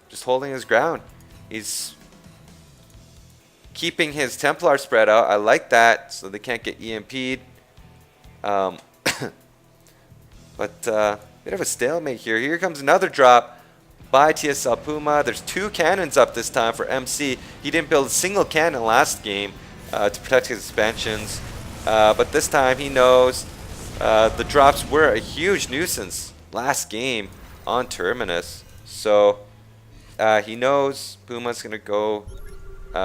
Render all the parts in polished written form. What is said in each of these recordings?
just holding his ground. He's keeping his Templar spread out. I like that, so they can't get EMP'd. But bit of a stalemate here. Here comes another drop by TSLPuma. There's 2 cannons up this time for MC. He didn't build a single cannon last game to protect his expansions. But this time he knows the drops were a huge nuisance last game on Terminus. So he knows Puma's going to go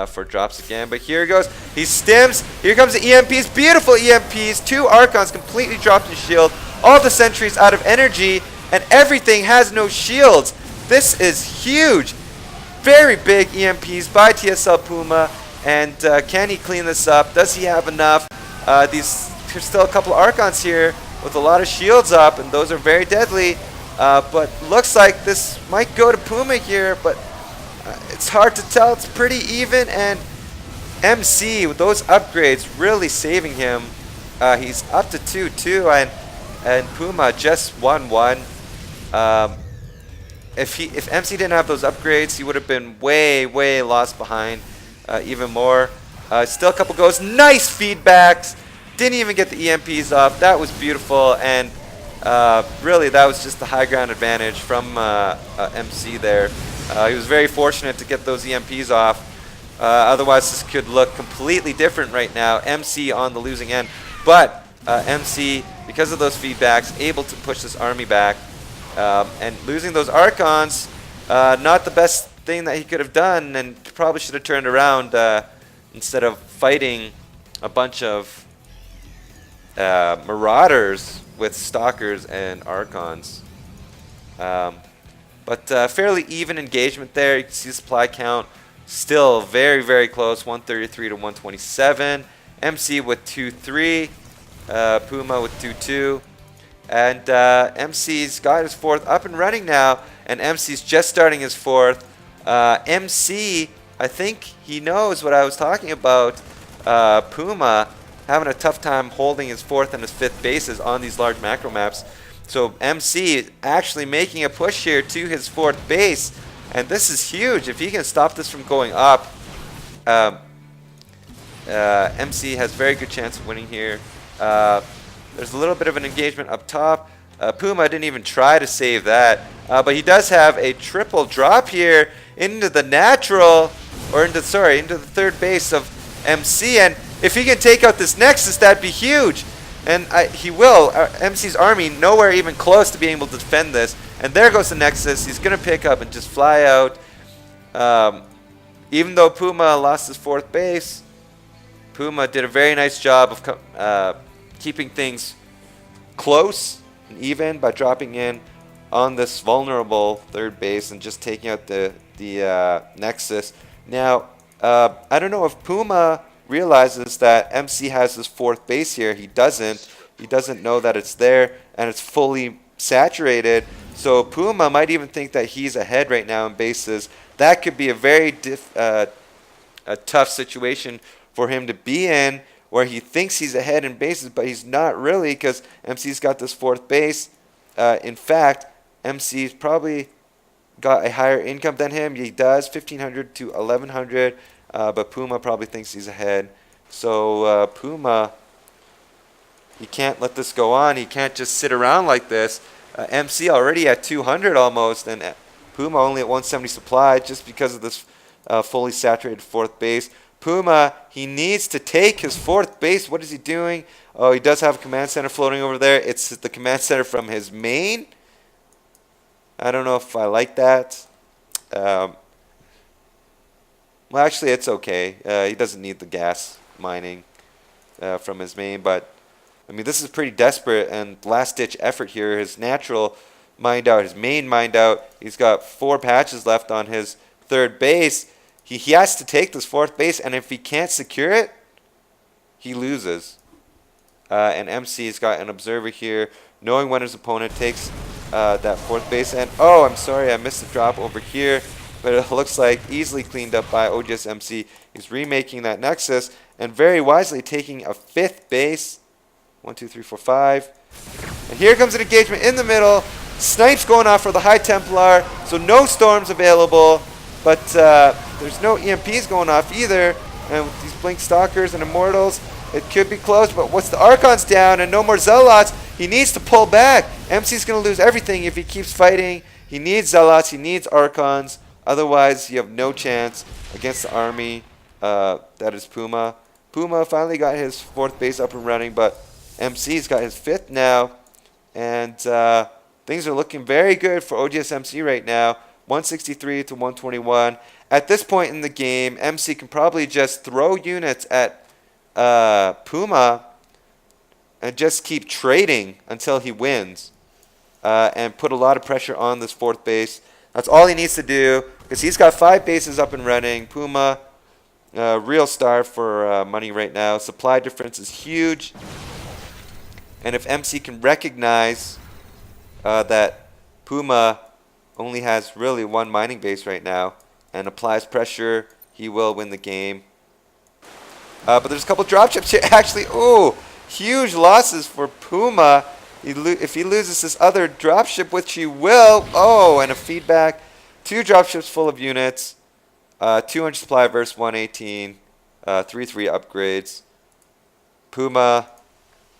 for drops again. But here he goes. He stims. Here comes the EMPs. Beautiful EMPs. 2 Archons completely dropped in shield. All the sentries out of energy. And everything has no shields. This is huge. Very big EMPs by TSLPuma. And can he clean this up? Does he have enough? There's still a couple Archons here with a lot of shields up. And those are very deadly. But looks like this might go to Puma here. But it's hard to tell. It's pretty even. And MC with those upgrades really saving him. He's up to 2-2. And Puma just 1-1. If MC didn't have those upgrades, he would have been way lost behind even more. Still a couple goes. Nice feedbacks. Didn't even get the EMPs off. That was beautiful. And really, that was just the high ground advantage from MC there. He was very fortunate to get those EMPs off. Otherwise, this could look completely different right now. MC on the losing end. But MC, because of those feedbacks, able to push this army back. And losing those Archons, not the best thing that he could have done, and probably should have turned around instead of fighting a bunch of Marauders with Stalkers and Archons. But fairly even engagement there. You can see the supply count still very close, 133 to 127. MC with 2-3. Puma with 2-2. And MC's got his 4th up and running now. And MC's just starting his 4th. MC, I think he knows what I was talking about. Puma having a tough time holding his 4th and his 5th bases on these large macro maps. So MC actually making a push here to his 4th base. And this is huge. If he can stop this from going up, MC has very good chance of winning here. There's a little bit of an engagement up top. Puma didn't even try to save that. But he does have a triple drop here into the natural, or into the 3rd base of MC. And if he can take out this Nexus, that'd be huge. And he will. MC's army nowhere even close to being able to defend this. And there goes the Nexus. He's going to pick up and just fly out. Even though Puma lost his 4th base, Puma did a very nice job of keeping things close and even by dropping in on this vulnerable 3rd base and just taking out the Nexus. Now, I don't know if Puma realizes that MC has his 4th base here. He doesn't. He doesn't know that it's there and it's fully saturated. So Puma might even think that he's ahead right now in bases. That could be a very a tough situation for him to be in, where he thinks he's ahead in bases, but he's not really, because MC's got this 4th base. In fact, MC's probably got a higher income than him. He does, 1,500 to 1,100, but Puma probably thinks he's ahead. So Puma, he can't let this go on. He can't just sit around like this. MC already at 200 almost, and Puma only at 170 supply just because of this fully saturated 4th base. Puma, he needs to take his 4th base. What is he doing? Oh, he does have a command center floating over there. It's the command center from his main. I don't know if I like that. Well, actually, it's okay. He doesn't need the gas mining from his main. But, I mean, this is pretty desperate and last-ditch effort here. His natural mined out, his main mined out. He's got 4 patches left on his 3rd base. He has to take this 4th base, and if he can't secure it, he loses. And MC's got an observer here, knowing when his opponent takes that 4th base. And, oh, I'm sorry, I missed the drop over here. But it looks like easily cleaned up by oGsMC. He's remaking that Nexus and very wisely taking a 5th base. 1, 2, 3, 4, 5. And here comes an engagement in the middle. Snipes going off for the High Templar, so no storms available, but there's no EMPs going off either. And with these Blink Stalkers and Immortals, it could be close, but once the Archon's down and no more Zealots, he needs to pull back. MC's going to lose everything if he keeps fighting. He needs Zealots, he needs Archons, otherwise you have no chance against the army that is Puma. Puma finally got his 4th base up and running, but MC's got his 5th now, and things are looking very good for oGsMC right now. 163 to 121. At this point in the game, MC can probably just throw units at Puma and just keep trading until he wins, and put a lot of pressure on this 4th base. That's all he needs to do, because he's got 5 bases up and running. Puma, real star for money right now. Supply difference is huge, and if MC can recognize that Puma only has really 1 mining base right now and applies pressure, he will win the game. But there's a couple dropships here. Actually, ooh, huge losses for Puma. If he loses this other dropship, which he will, oh, and a feedback. 2 dropships full of units. 200 supply versus 118. 3-3 upgrades. Puma,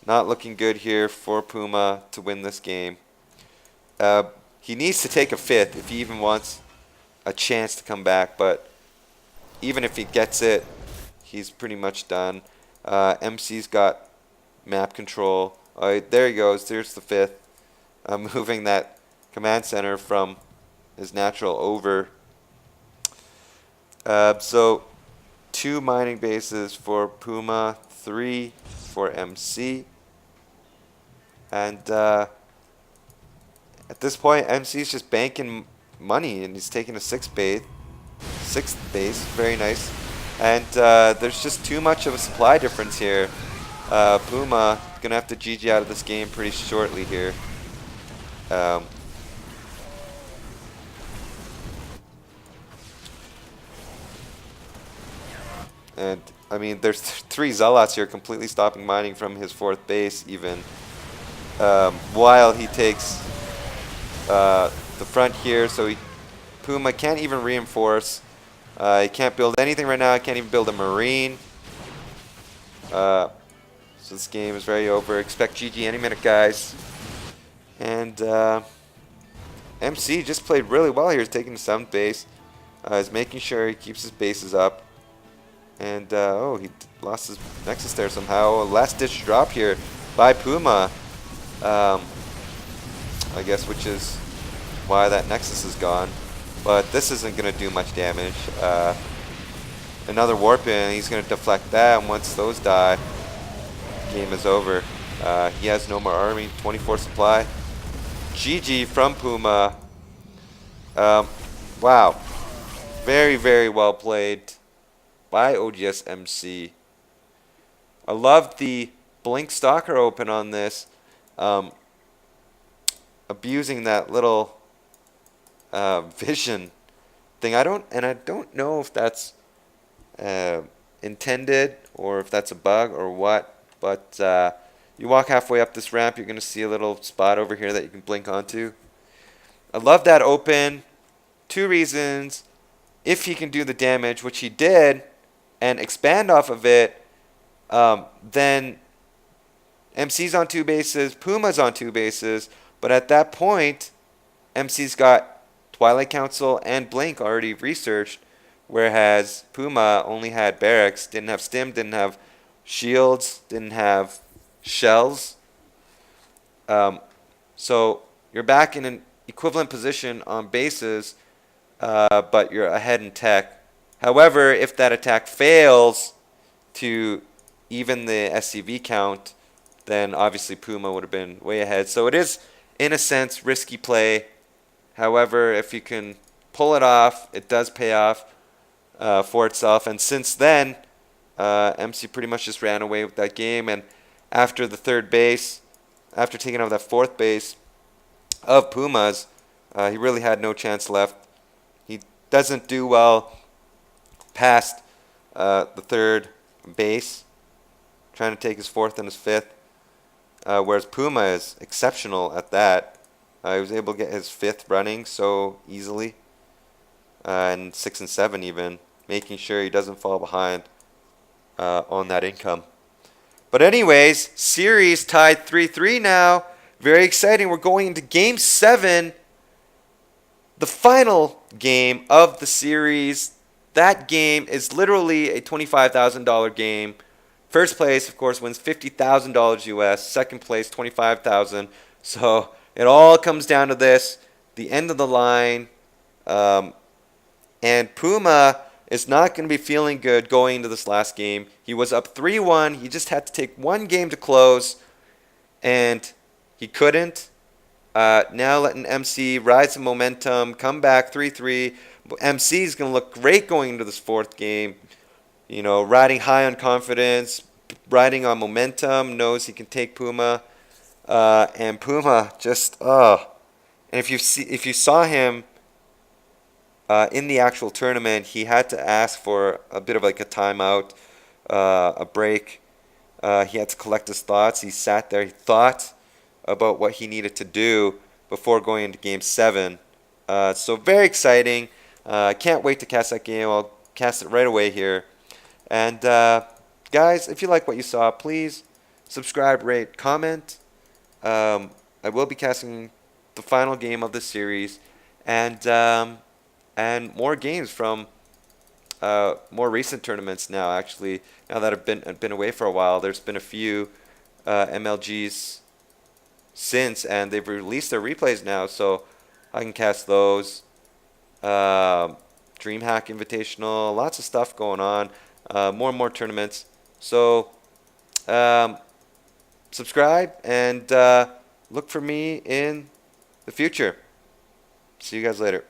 not looking good here for Puma to win this game. He needs to take a 5th if he even wants a chance to come back, but even if he gets it, he's pretty much done. MC's got map control. There he goes. There's the 5th. Moving that command center from his natural over. So 2 mining bases for Puma, 3 for MC. And at this point, MC's just banking money, and he's taking a 6th base. Very nice. And there's just too much of a supply difference here. Puma gonna have to GG out of this game pretty shortly here. And I mean, there's 3 Zealots here completely stopping mining from his 4th base, even while he takes the front here. So Puma can't even reinforce. He can't build anything right now. He can't even build a Marine. So this game is very over. Expect GG any minute, guys. And MC just played really well here. He's taking the 7th base. He's making sure he keeps his bases up. And oh, he lost his Nexus there somehow. A last-ditch drop here by Puma. I guess, which is why that Nexus is gone. But this isn't going to do much damage. Another warp in, he's going to deflect that, and once those die, game is over. He has no more army, 24 supply. GG from Puma. Wow. Very, very well played by oGsMC. I love the Blink Stalker open on this. Abusing that little vision thing. I don't know if that's intended or if that's a bug or what, but you walk halfway up this ramp, you're going to see a little spot over here that you can blink onto. I love that open. 2 reasons. If he can do the damage, which he did, and expand off of it, then MC's on 2 bases, Puma's on 2 bases, but at that point, MC's got Twilight Council and Blink already researched, whereas Puma only had barracks, didn't have stim, didn't have shields, didn't have shells. So you're back in an equivalent position on bases, but you're ahead in tech. However, if that attack fails to even the SCV count, then obviously Puma would have been way ahead. So it is, in a sense, risky play. However, if you can pull it off, it does pay off for itself. And since then, MC pretty much just ran away with that game. And after the 3rd base, after taking out that 4th base of Puma's, he really had no chance left. He doesn't do well past the 3rd base, trying to take his 4th and his 5th, whereas Puma is exceptional at that. He was able to get his 5th running so easily, and 6 and 7 even, making sure he doesn't fall behind on that income. But anyways, series tied 3-3 now. Very exciting. We're going into Game 7, the final game of the series. That game is literally a $25,000 game. First place, of course, wins $50,000 US. Second place, $25,000. So it all comes down to this, the end of the line. And Puma is not going to be feeling good going into this last game. He was up 3-1. He just had to take one game to close, and he couldn't. Now letting MC ride some momentum, come back 3-3. MC is going to look great going into this 4th game. You know, riding high on confidence, riding on momentum, knows he can take Puma. And Puma just, And if you saw him in the actual tournament, he had to ask for a bit of like a timeout, a break. He had to collect his thoughts. He sat there. He thought about what he needed to do before going into Game 7. So very exciting. I can't wait to cast that game. I'll cast it right away here. And guys, if you like what you saw, please subscribe, rate, comment. I will be casting the final game of this series, and more games from more recent tournaments now. Actually, now that I've been away for a while, there's been a few MLGs since, and they've released their replays now, so I can cast those. DreamHack Invitational, lots of stuff going on. More and more tournaments. So subscribe and look for me in the future. See you guys later.